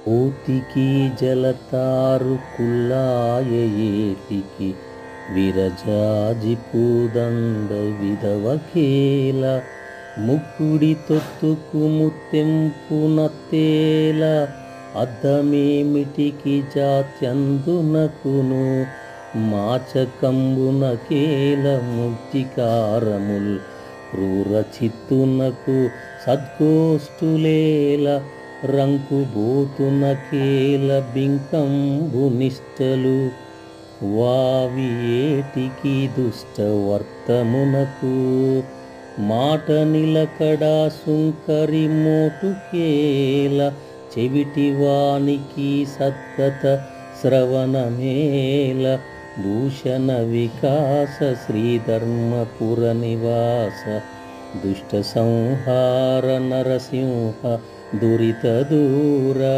కోతికి జలతారు కుల్లాయ ఏటికి విరజాజి పూదండ విధవకేల ముక్కుడి తొత్తుకు ముత్తెంపు నత్తేల అద్దమేమిటికి జాత్యందునకును మాచకంబునకేల ముక్తికారముల్ క్రూర చిత్తునకు సద్గోష్ఠులేల రంకుబోతునకేల బింకంబు నిష్టలు వావి ఏటికి దుష్టవర్తమునకు మాట నిలకడా సుంకరి మోటుకేల చెవిటివానికి సద్గత శ్రవణమేల భూషణ వికాస శ్రీధర్మపుర నివాస దుష్ట సంహార నరసింహ దురిత దూర